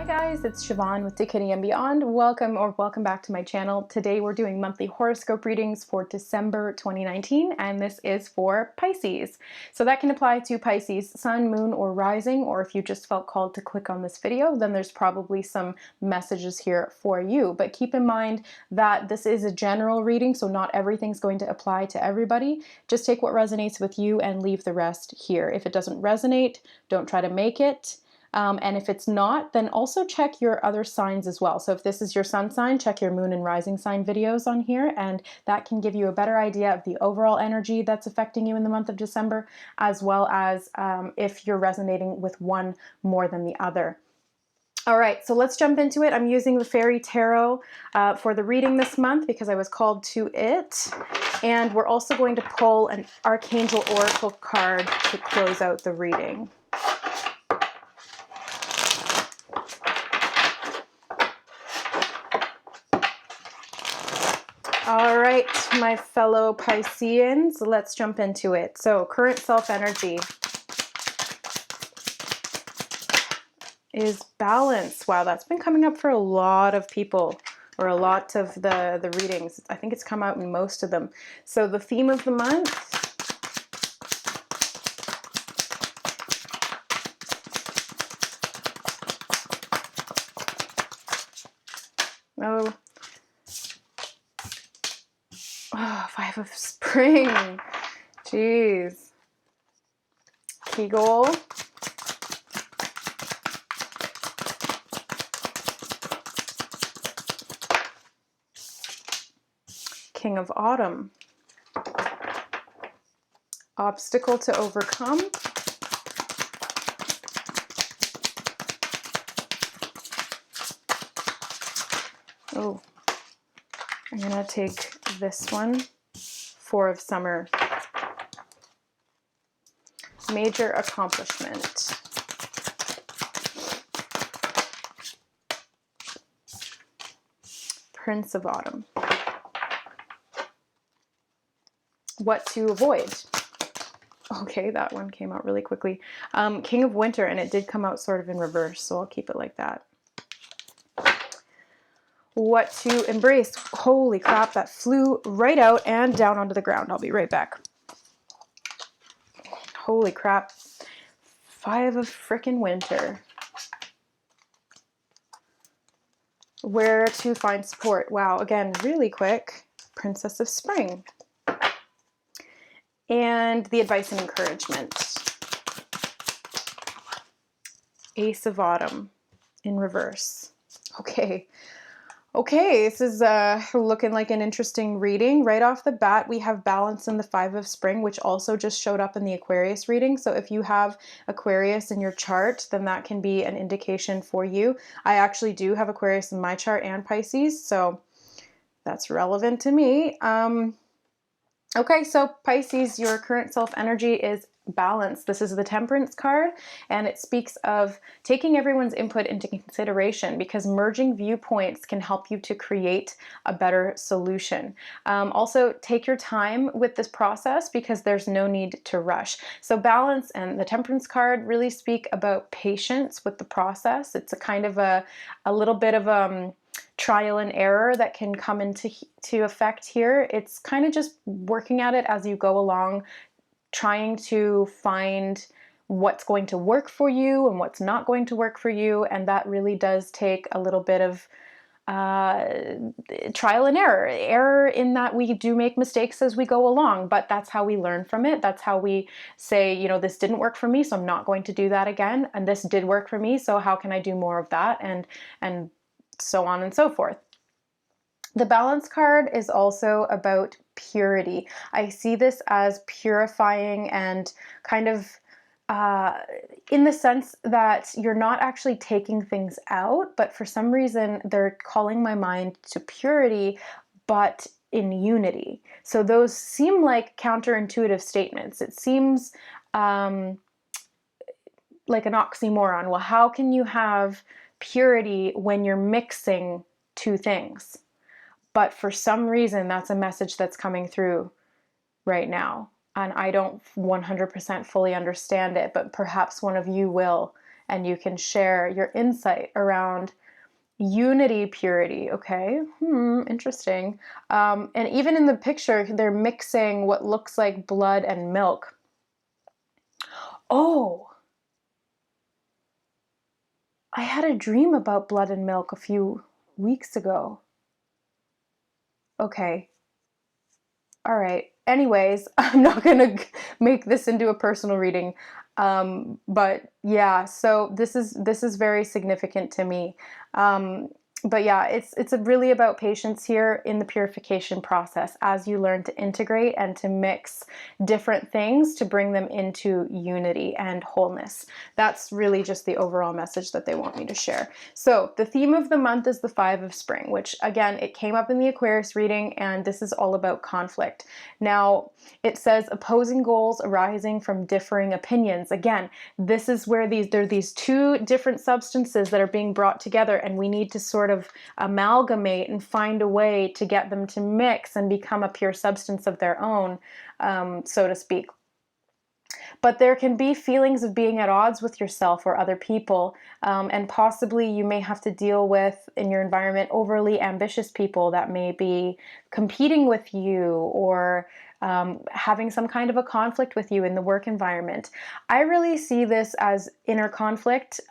Hi guys, it's Siobhan with Kitty and Beyond. Welcome back to my channel. Today we're doing monthly horoscope readings for December 2019, and this is for Pisces. So that can apply to Pisces sun, moon, or rising, or if you just felt called to click on this video, then there's probably some messages here for you. But keep in mind that this is a general reading, so not everything's going to apply to everybody. Just take what resonates with you and leave the rest here. If it doesn't resonate, don't try to make it. And if it's not, then also check your other signs as well. So if this is your sun sign, check your moon and rising sign videos on here, and that can give you a better idea of the overall energy that's affecting you in the month of December, as well as if you're resonating with one more than the other. All right, so let's jump into it. I'm using the Fairy Tarot for the reading this month because I was called to it. And we're also going to pull an Archangel Oracle card to close out the reading. All right, my fellow Pisceans, let's jump into it. So current self-energy is balance. Wow, that's been coming up for a lot of people, or a lot of the readings. I think it's come out in most of them. So the theme of the month, Five of Spring. Jeez. Key goal. King of Autumn. Obstacle to overcome. Oh, I'm gonna take this one. Four of Summer. Major accomplishment. Prince of Autumn. What to avoid. Okay, that one came out really quickly. King of Winter, and it did come out sort of in reverse, so I'll keep it like that. What to embrace. Holy crap, that flew right out and down onto the ground. I'll be right back. Holy crap. Five of frickin' Winter. Where to find support. Wow, again, really quick. Princess of Spring. And the advice and encouragement. Ace of Autumn in reverse. Okay, this is looking like an interesting reading. Right off the bat, we have balance in the Five of Spring, which also just showed up in the Aquarius reading. So if you have Aquarius in your chart, then that can be an indication for you. I actually do have Aquarius in my chart and Pisces, so that's relevant to me. Okay, so Pisces, your current self-energy is balance. This is the Temperance card, and it speaks of taking everyone's input into consideration because merging viewpoints can help you to create a better solution. Also, take your time with this process because there's no need to rush. So balance and the Temperance card really speak about patience with the process. It's a kind of a little bit of trial and error that can come into effect here. It's kind of just working at it as you go along, trying to find what's going to work for you and what's not going to work for you, and that really does take a little bit of trial and error in that we do make mistakes as we go along, but that's how we learn from it. That's how we say, you know, this didn't work for me, so I'm not going to do that again, and this did work for me, so how can I do more of that, and so on and so forth. The Balance card is also about purity. I see this as purifying and kind of in the sense that you're not actually taking things out, but for some reason they're calling my mind to purity, but in unity. So those seem like counterintuitive statements. It seems like an oxymoron. Well, how can you have purity when you're mixing two things? But for some reason, that's a message that's coming through right now. And I don't 100% fully understand it, but perhaps one of you will. and you can share your insight around unity, purity. Okay, interesting. And even in the picture, they're mixing what looks like blood and milk. Oh, I had a dream about blood and milk a few weeks ago. Okay. All right. Anyways, I'm not going to make this into a personal reading. But yeah, so this is very significant to me. But yeah, it's really about patience here in the purification process as you learn to integrate and to mix different things to bring them into unity and wholeness. That's really just the overall message that they want me to share. So the theme of the month is the Five of Spring, which again, it came up in the Aquarius reading, and this is all about conflict. Now, it says opposing goals arising from differing opinions. Again, this is where there are these two different substances that are being brought together, and we need to sort of amalgamate and find a way to get them to mix and become a pure substance of their own, so to speak. But there can be feelings of being at odds with yourself or other people, and possibly you may have to deal with, in your environment, overly ambitious people that may be competing with you or having some kind of a conflict with you in the work environment. I really see this as inner conflict,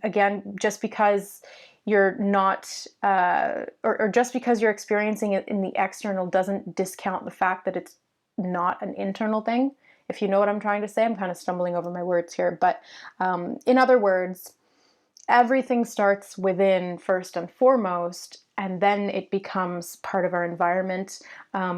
again, just because you're not, or just because you're experiencing it in the external doesn't discount the fact that it's not an internal thing. If you know what I'm trying to say, I'm kind of stumbling over my words here. But in other words, everything starts within first and foremost, and then it becomes part of our environment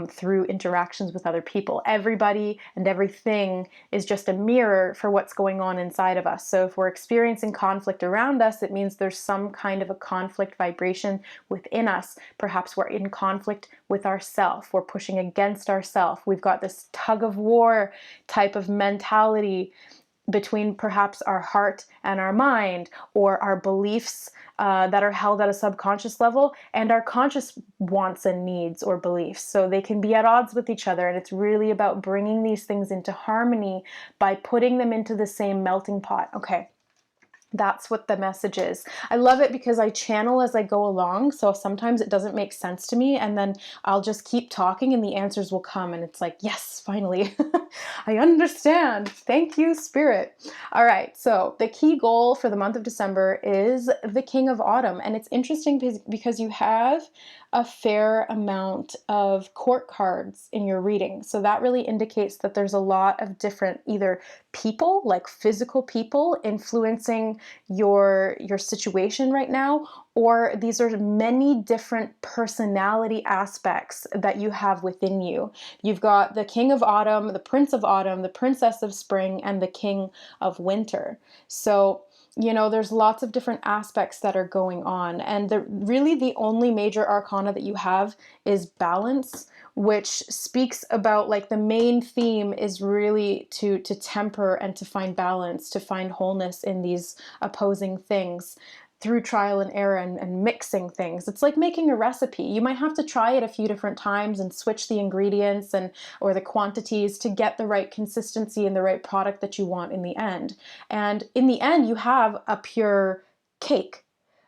through interactions with other people. Everybody and everything is just a mirror for what's going on inside of us. So if we're experiencing conflict around us, it means there's some kind of a conflict vibration within us. Perhaps we're in conflict with ourself. We're pushing against ourself. We've got this tug of war type of mentality between perhaps our heart and our mind, or our beliefs that are held at a subconscious level, and our conscious wants and needs or beliefs. So they can be at odds with each other, and it's really about bringing these things into harmony by putting them into the same melting pot. Okay. That's what the message is. I love it because I channel as I go along. So sometimes it doesn't make sense to me, and then I'll just keep talking and the answers will come. And it's like, yes, finally, I understand. Thank you, Spirit. All right. So the key goal for the month of December is the King of Autumn. And it's interesting because you have a fair amount of court cards in your reading. So that really indicates that there's a lot of different either people, like physical people, influencing your situation right now, or these are many different personality aspects that you have within you. You've got the King of Autumn, the Prince of Autumn, the Princess of Spring, and the King of Winter. So there's lots of different aspects that are going on. And really the only major arcana that you have is balance, which speaks about, like, the main theme is really to temper and to find balance, to find wholeness in these opposing things through trial and error and mixing things. It's like making a recipe. You might have to try it a few different times and switch the ingredients or the quantities to get the right consistency and the right product that you want in the end. And in the end, you have a pure cake.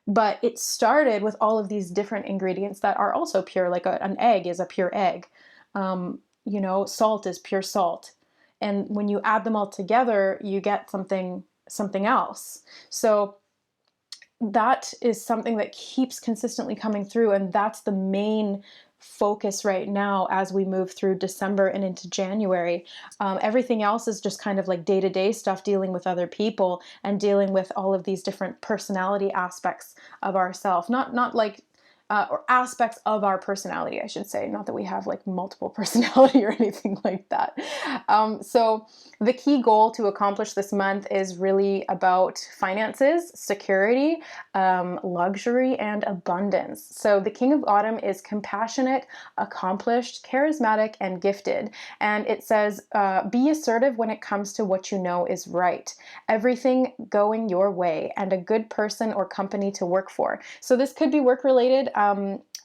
But it started with all of these different ingredients that are also pure, like an egg is a pure egg. Salt is pure salt. And when you add them all together, you get something else. So that is something that keeps consistently coming through, and that's the main focus right now as we move through December and into January. Everything else is just kind of like day-to-day stuff, dealing with other people and dealing with all of these different personality aspects of ourselves. Not like or aspects of our personality, I should say. Not that we have like multiple personality or anything like that. So the key goal to accomplish this month is really about finances, security, luxury, and abundance. So the King of Autumn is compassionate, accomplished, charismatic, and gifted. And it says, be assertive when it comes to what you know is right. Everything going your way, and a good person or company to work for. So this could be work related.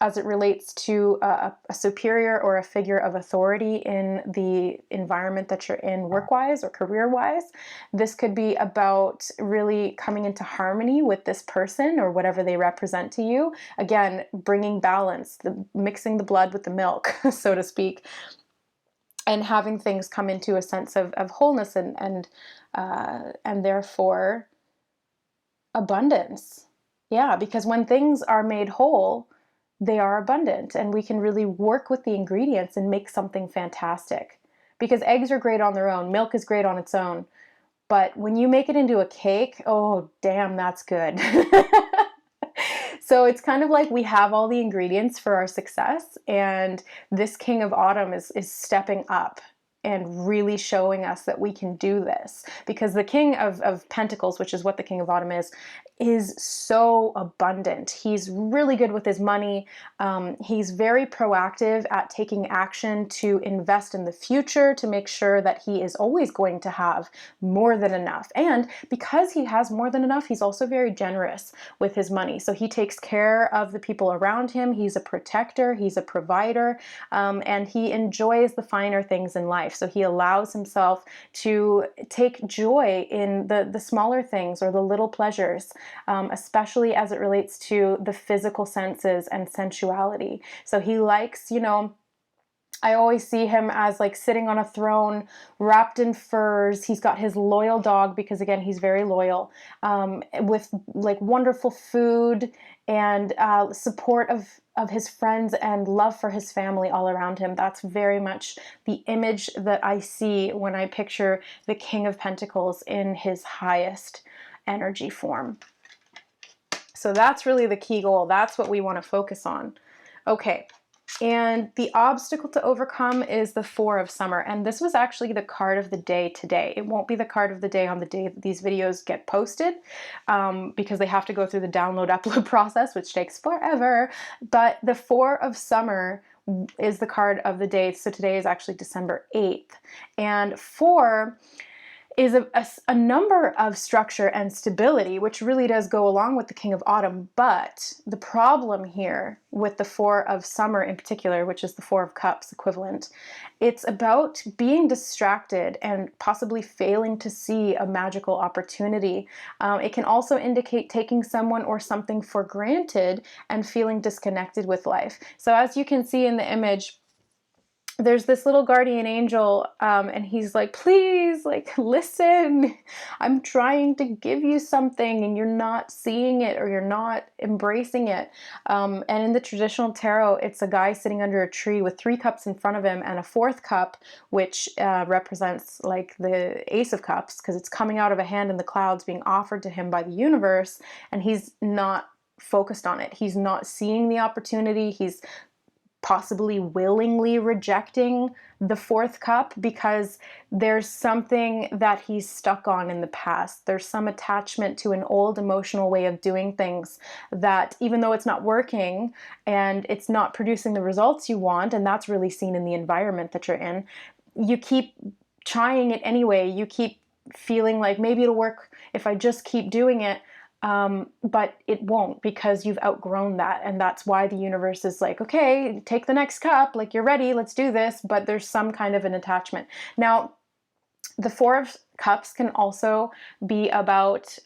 as it relates to a superior or a figure of authority in the environment that you're in, work-wise or career-wise. This could be about really coming into harmony with this person or whatever they represent to you. Again, bringing balance, mixing the blood with the milk, so to speak, and having things come into a sense of wholeness and therefore abundance. Yeah, because when things are made whole, they are abundant, and we can really work with the ingredients and make something fantastic. Because eggs are great on their own, milk is great on its own, but when you make it into a cake, oh damn, that's good. So it's kind of like we have all the ingredients for our success, and this King of Autumn is stepping up and really showing us that we can do this. Because the King of Pentacles, which is what the King of Autumn is so abundant. He's really good with his money. He's very proactive at taking action to invest in the future, to make sure that he is always going to have more than enough. And because he has more than enough, he's also very generous with his money. So he takes care of the people around him. He's a protector, he's a provider, and he enjoys the finer things in life. So he allows himself to take joy in the smaller things or the little pleasures, especially as it relates to the physical senses and sensuality. So he likes, I always see him as like sitting on a throne, wrapped in furs. He's got his loyal dog, because again, he's very loyal, with like wonderful food and support of his friends and love for his family all around him. That's very much the image that I see when I picture the King of Pentacles in his highest energy form. So that's really the key goal. That's what we want to focus on. Okay. And the obstacle to overcome is the Four of Summer. And this was actually the card of the day today. It won't be the card of the day on the day that these videos get posted, because they have to go through the download upload process, which takes forever. But the Four of Summer is the card of the day. So today is actually December 8th. And four is a number of structure and stability, which really does go along with the King of Autumn. But the problem here with the Four of Summer in particular, which is the Four of Cups equivalent, it's about being distracted and possibly failing to see a magical opportunity. It can also indicate taking someone or something for granted and feeling disconnected with life. So as you can see in the image, there's this little guardian angel, and he's like, please, like, listen, I'm trying to give you something and you're not seeing it, or you're not embracing it. And in the traditional tarot, it's a guy sitting under a tree with 3 cups in front of him and a 4th cup, which represents like the Ace of Cups, because it's coming out of a hand in the clouds being offered to him by the universe, and he's not focused on it. He's not seeing the opportunity. He's possibly willingly rejecting the 4th cup because there's something that he's stuck on in the past. There's some attachment to an old emotional way of doing things that, even though it's not working and it's not producing the results you want, and that's really seen in the environment that you're in, you keep trying it anyway. You keep feeling like maybe it'll work if I just keep doing it. But it won't, because you've outgrown that. And that's why the universe is like, okay, take the next cup, like you're ready, let's do this. But there's some kind of an attachment. Now, the Four of Cups can also be about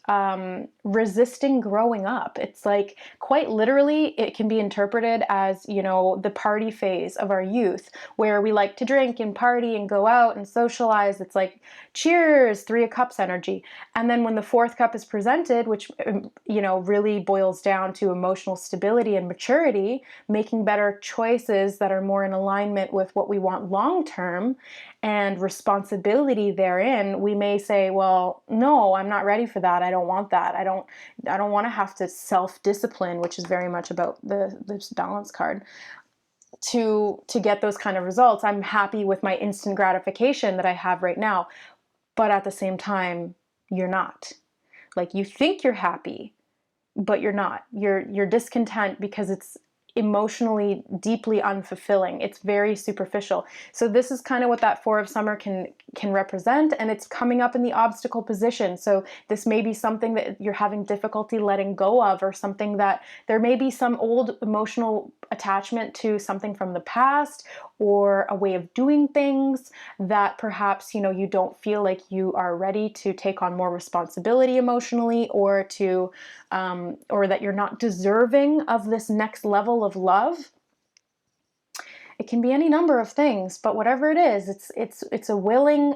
resisting growing up. It's like, quite literally, it can be interpreted as, the party phase of our youth, where we like to drink and party and go out and socialize. It's like, cheers, 3 of Cups energy. And then when the 4th cup is presented, which, really boils down to emotional stability and maturity, making better choices that are more in alignment with what we want long-term and responsibility therein, we may say, well, no, I'm not ready for that. I don't want that. I don't want to have to self-discipline, which is very much about this balance card, to get those kind of results. I'm happy with my instant gratification that I have right now. But at the same time, you're not. Like, you think you're happy, but you're not. You're discontent because emotionally deeply unfulfilling. It's very superficial. So this is kind of what that Four of Summer can represent, and it's coming up in the obstacle position. So this may be something that you're having difficulty letting go of, or something that there may be some old emotional attachment to something from the past, or a way of doing things that perhaps, you know, you don't feel like you are ready to take on more responsibility emotionally, or to or that you're not deserving of this next level of love. It can be any number of things, but whatever it is, it's a willing.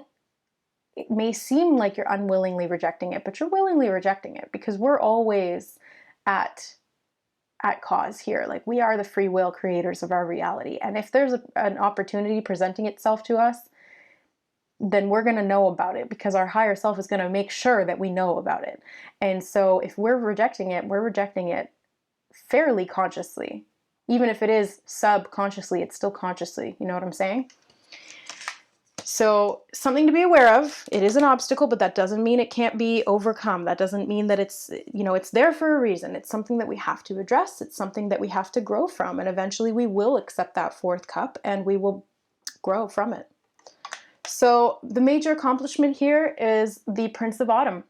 It may seem like you're unwillingly rejecting it, but you're willingly rejecting it, because we're always at cause here. Like, we are the free will creators of our reality, and if there's an opportunity presenting itself to us, then we're going to know about it, because our higher self is going to make sure that we know about it. And so if we're rejecting it, we're rejecting it fairly consciously. Even if it is subconsciously, it's still consciously. You know what I'm saying? So something to be aware of. It is an obstacle, but that doesn't mean it can't be overcome. That doesn't mean that it's, you know, it's there for a reason. It's something that we have to address. It's something that we have to grow from. And eventually we will accept that fourth cup, and we will grow from it. So the major accomplishment here is the Prince of Autumn.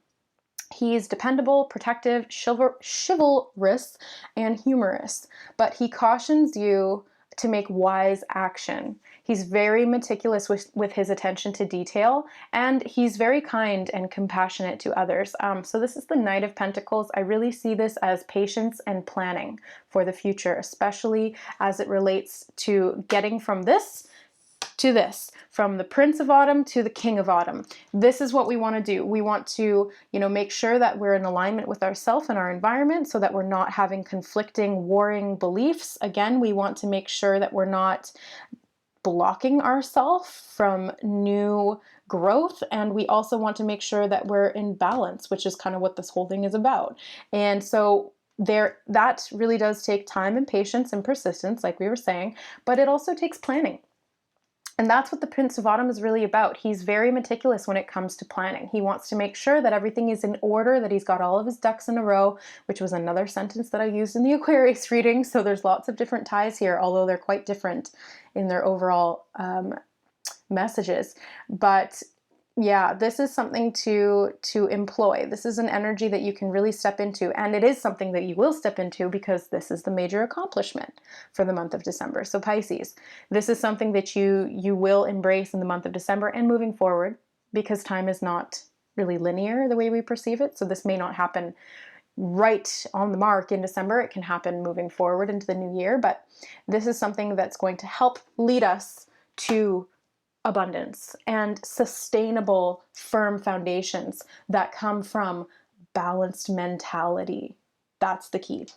He's dependable, protective, chivalrous, and humorous, but he cautions you to make wise action. He's very meticulous with his attention to detail, and he's very kind and compassionate to others. So this is the Knight of Pentacles. I really see this as patience and planning for the future, especially as it relates to getting from this to this, from the Prince of Autumn to the King of Autumn. This is what we want to do. We want to, you know, make sure that we're in alignment with ourselves and our environment, so that we're not having conflicting, warring beliefs. Again, we want to make sure that we're not blocking ourselves from new growth, and we also want to make sure that we're in balance, which is kind of what this whole thing is about. And so that really does take time and patience and persistence, like we were saying, but it also takes planning. And that's what the Prince of Autumn is really about. He's very meticulous when it comes to planning. He wants to make sure that everything is in order, that he's got all of his ducks in a row, which was another sentence that I used in the Aquarius reading. So there's lots of different ties here, although they're quite different in their overall messages. But yeah, this is something to employ. This is an energy that you can really step into, and it is something that you will step into, because this is the major accomplishment for the month of December. So Pisces, this is something that you will embrace in the month of December and moving forward, because time is not really linear the way we perceive it. So this may not happen right on the mark in December. It can happen moving forward into the new year, but this is something that's going to help lead us to abundance and sustainable, firm foundations that come from balanced mentality. That's the key.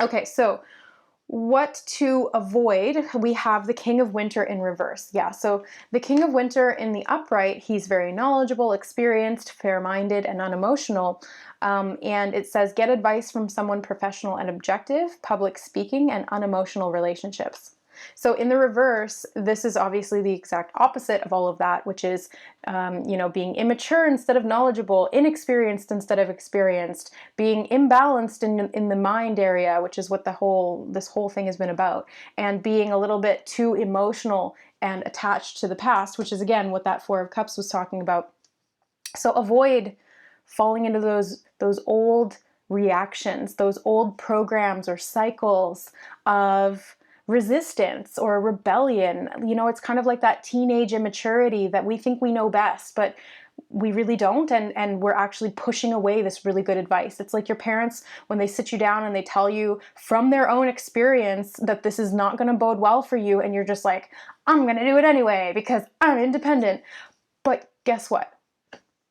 Okay, so what to avoid? We have the King of Winter in reverse. Yeah, so the King of Winter in the upright, he's very knowledgeable, experienced, fair-minded, and unemotional. And it says, get advice from someone professional and objective, public speaking, and unemotional relationships. So in the reverse, this is obviously the exact opposite of all of that, which is, you know, being immature instead of knowledgeable, inexperienced instead of experienced, being imbalanced in the mind area, which is what this whole thing has been about, and being a little bit too emotional and attached to the past, which is again what that Four of Cups was talking about. So avoid falling into those old reactions, those old programs or cycles of resistance or rebellion. You know, it's kind of like that teenage immaturity that we think we know best, but we really don't, and we're actually pushing away this really good advice. It's like your parents when they sit you down and they tell you from their own experience that this is not going to bode well for you, and you're just like, I'm going to do it anyway because I'm independent. But guess what?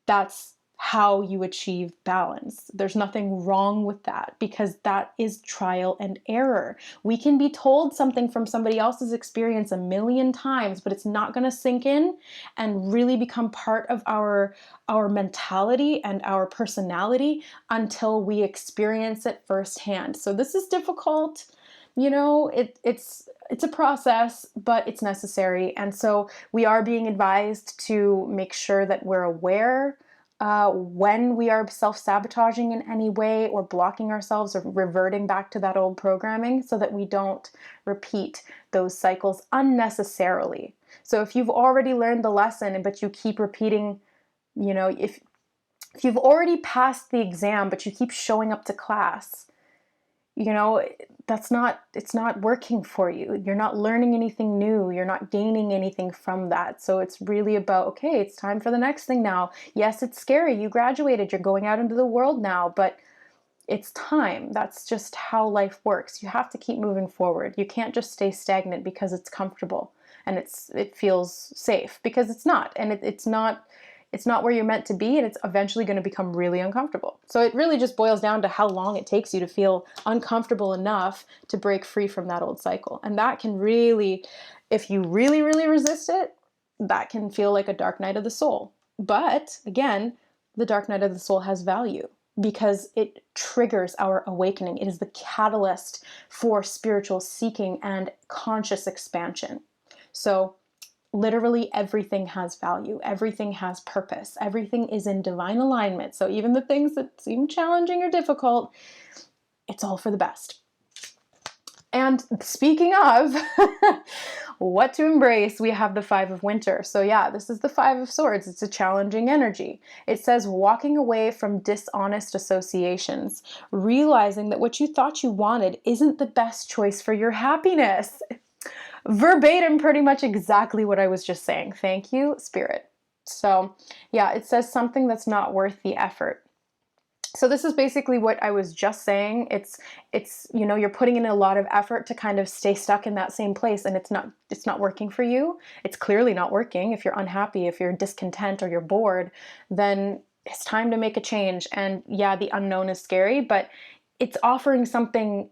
That's how you achieve balance. There's nothing wrong with that, because that is trial and error. We can be told something from somebody else's experience a million times, but it's not going to sink in and really become part of our mentality and our personality until we experience it firsthand. So this is difficult. You know, it's a process, but it's necessary. And so we are being advised to make sure that we're aware when we are self-sabotaging in any way or blocking ourselves or reverting back to that old programming so that we don't repeat those cycles unnecessarily. So if you've already learned the lesson, but you keep repeating, if you've already passed the exam, but you keep showing up to class, it's not working for you. You're not learning anything new. You're not gaining anything from that. So it's really about, okay, it's time for the next thing now. Yes, it's scary. You graduated. You're going out into the world now, but it's time. That's just how life works. You have to keep moving forward. You can't just stay stagnant because it's comfortable and it feels safe, because it's not. And it's not where you're meant to be, and it's eventually going to become really uncomfortable. So it really just boils down to how long it takes you to feel uncomfortable enough to break free from that old cycle. And that can really, if you really, really resist it, that can feel like a dark night of the soul. But again, the dark night of the soul has value because it triggers our awakening. It is the catalyst for spiritual seeking and conscious expansion. So literally everything has value. Everything has purpose. Everything is in divine alignment. So even the things that seem challenging or difficult, it's all for the best. And speaking of what to embrace, we have the Five of Winter. So yeah, this is the Five of Swords. It's a challenging energy. It says walking away from dishonest associations, realizing that what you thought you wanted isn't the best choice for your happiness. Verbatim, pretty much exactly what I was just saying. Thank you, Spirit. So yeah, it says something that's not worth the effort. So this is basically what I was just saying. It's you're putting in a lot of effort to kind of stay stuck in that same place, and it's not working for you. It's clearly not working. If you're unhappy, if you're discontent, or you're bored, then it's time to make a change. And yeah, the unknown is scary, but it's offering something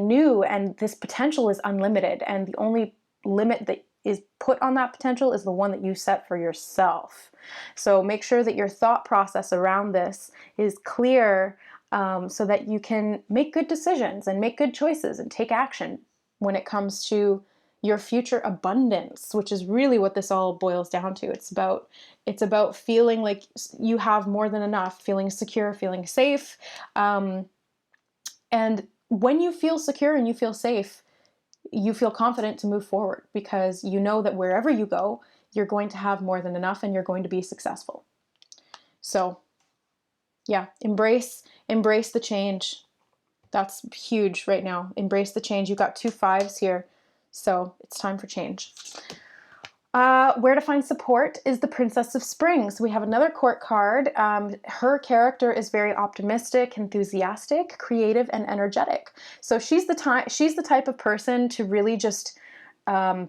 new, and this potential is unlimited, and the only limit that is put on that potential is the one that you set for yourself. So make sure that your thought process around this is clear, so that you can make good decisions and make good choices and take action when it comes to your future abundance, which is really what this all boils down to. It's about feeling like you have more than enough, feeling secure, feeling safe. And when you feel secure and you feel safe, you feel confident to move forward, because you know that wherever you go, you're going to have more than enough and you're going to be successful. So yeah, embrace the change. That's huge right now. Embrace the change. You got 2 5s here. So it's time for change. Where to find support is the Princess of Spring. So we have another court card. Her character is very optimistic, enthusiastic, creative, and energetic. So she's the type of person to really just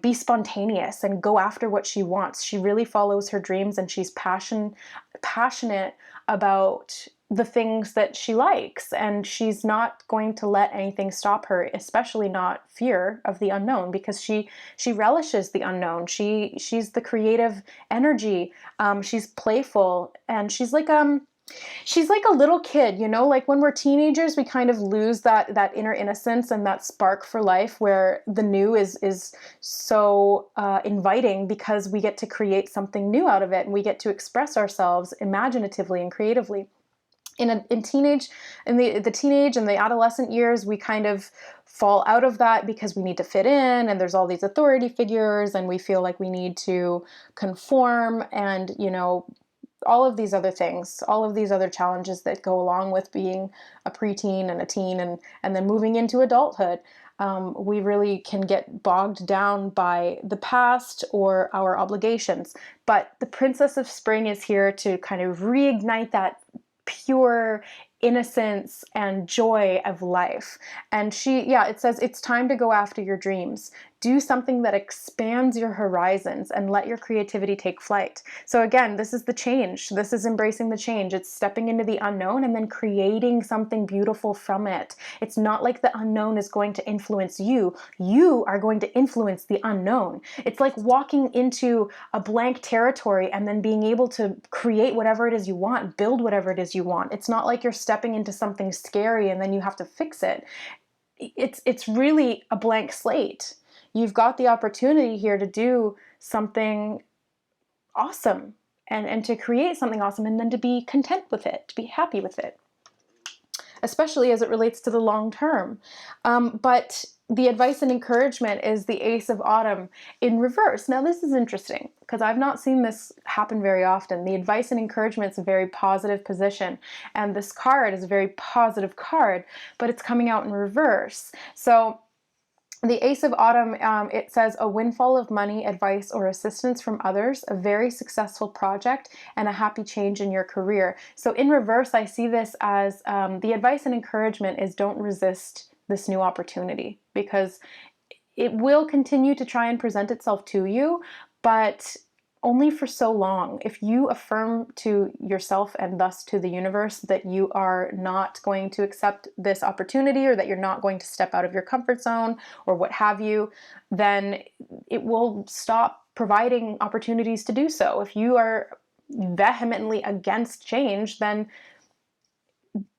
be spontaneous and go after what she wants. She really follows her dreams, and she's passionate about the things that she likes, and she's not going to let anything stop her, especially not fear of the unknown, because she relishes the unknown. She's the creative energy. She's playful, and she's like a little kid, like when we're teenagers, we kind of lose that inner innocence and that spark for life, where the new is so inviting, because we get to create something new out of it, and we get to express ourselves imaginatively and creatively. In the teenage and the adolescent years, we kind of fall out of that because we need to fit in, and there's all these authority figures, and we feel like we need to conform, and all of these other things, all of these other challenges that go along with being a preteen and a teen, and then moving into adulthood. We really can get bogged down by the past or our obligations. But the Princess of Spring is here to kind of reignite that pure innocence and joy of life. And it says it's time to go after your dreams. Do something that expands your horizons and let your creativity take flight. So again, this is the change. This is embracing the change. It's stepping into the unknown and then creating something beautiful from it. It's not like the unknown is going to influence you. You are going to influence the unknown. It's like walking into a blank territory and then being able to create whatever it is you want, build whatever it is you want. It's not like you're stepping into something scary and then you have to fix it. It's really a blank slate. You've got the opportunity here to do something awesome and to create something awesome, and then to be content with it, to be happy with it, especially as it relates to the long term. But the advice and encouragement is the Ace of Autumn in reverse. Now, this is interesting because I've not seen this happen very often. The advice and encouragement is a very positive position, and this card is a very positive card, but it's coming out in reverse. So the Ace of Autumn, it says a windfall of money, advice, or assistance from others, a very successful project, and a happy change in your career. So in reverse, I see this as the advice and encouragement is don't resist this new opportunity, because it will continue to try and present itself to you, but only for so long. If you affirm to yourself and thus to the universe that you are not going to accept this opportunity, or that you're not going to step out of your comfort zone, or what have you, then it will stop providing opportunities to do so. If you are vehemently against change, then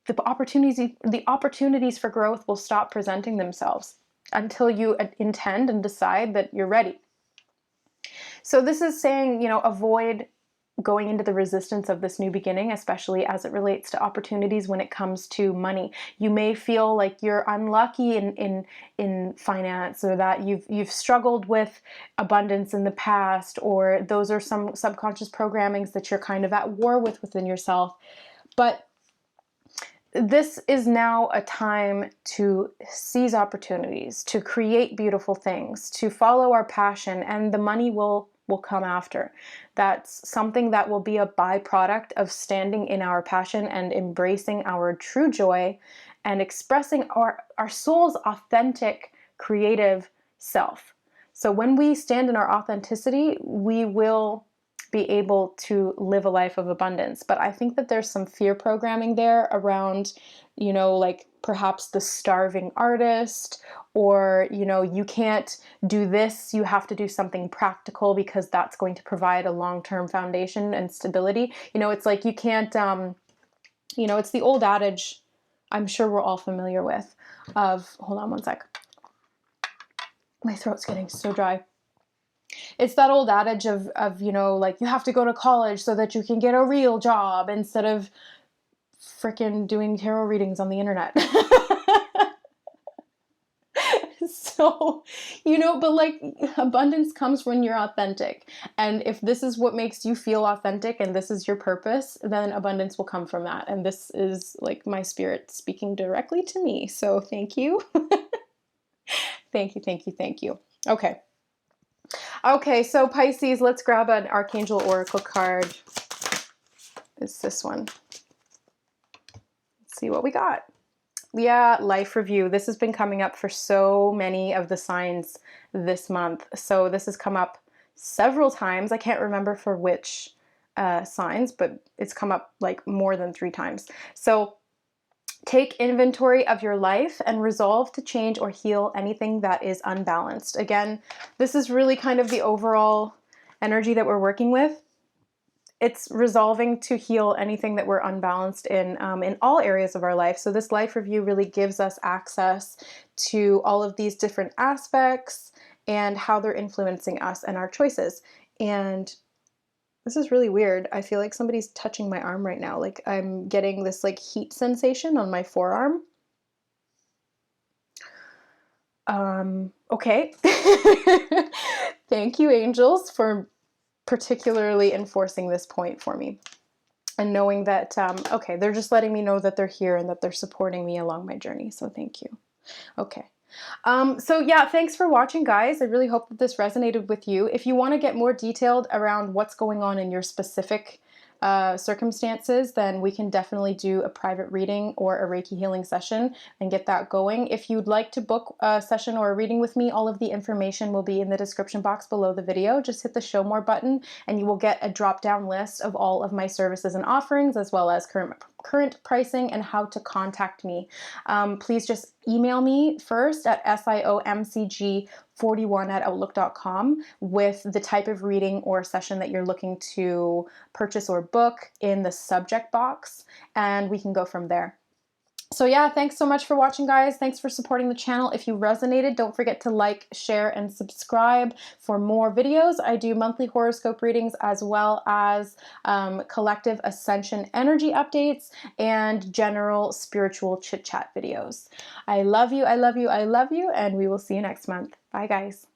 the opportunities for growth will stop presenting themselves until you intend and decide that you're ready. So this is saying, avoid going into the resistance of this new beginning, especially as it relates to opportunities when it comes to money. You may feel like you're unlucky in finance, or that you've struggled with abundance in the past, or those are some subconscious programmings that you're kind of at war with within yourself. But this is now a time to seize opportunities, to create beautiful things, to follow our passion, and the money will come after. That's something that will be a byproduct of standing in our passion and embracing our true joy and expressing our soul's authentic, creative self. So when we stand in our authenticity, we will be able to live a life of abundance. But I think that there's some fear programming there around, like perhaps the starving artist, or, you can't do this, you have to do something practical because that's going to provide a long-term foundation and stability. It's like you can't, it's the old adage I'm sure we're all familiar with of, hold on one sec. My throat's getting so dry. It's that old adage of like you have to go to college so that you can get a real job instead of frickin' doing tarot readings on the internet. So, but like abundance comes when you're authentic. And if this is what makes you feel authentic and this is your purpose, then abundance will come from that. And this is like my spirit speaking directly to me. So thank you. Thank you, thank you, thank you. Okay. Okay, so Pisces, let's grab an Archangel Oracle card. It's this one. Let's see what we got. Yeah, life review. This has been coming up for so many of the signs this month. So this has come up several times. I can't remember for which signs, but it's come up like more than 3 times. So take inventory of your life and resolve to change or heal anything that is unbalanced. Again, this is really kind of the overall energy that we're working with. It's resolving to heal anything that we're unbalanced in all areas of our life. So this life review really gives us access to all of these different aspects and how they're influencing us and our choices. And this is really weird. I feel like somebody's touching my arm right now. Like I'm getting this like heat sensation on my forearm. Okay. Thank you, angels, for particularly enforcing this point for me. And knowing that, okay, they're just letting me know that they're here and that they're supporting me along my journey. So thank you. Okay. So yeah, thanks for watching, guys. I really hope that this resonated with you. If you want to get more detailed around what's going on in your specific circumstances, then we can definitely do a private reading or a Reiki healing session and get that going. If you'd like to book a session or a reading with me, all of the information will be in the description box below the video. Just hit the show more button and you will get a drop-down list of all of my services and offerings, as well as current pricing and how to contact me. Please just email me first at siomcg41@outlook.com with the type of reading or session that you're looking to purchase or book in the subject box, and we can go from there. So yeah, thanks so much for watching, guys. Thanks for supporting the channel. If you resonated, don't forget to like, share, and subscribe for more videos. I do monthly horoscope readings as well as collective ascension energy updates and general spiritual chit chat videos. I love you, I love you, I love you, and we will see you next month. Bye, guys.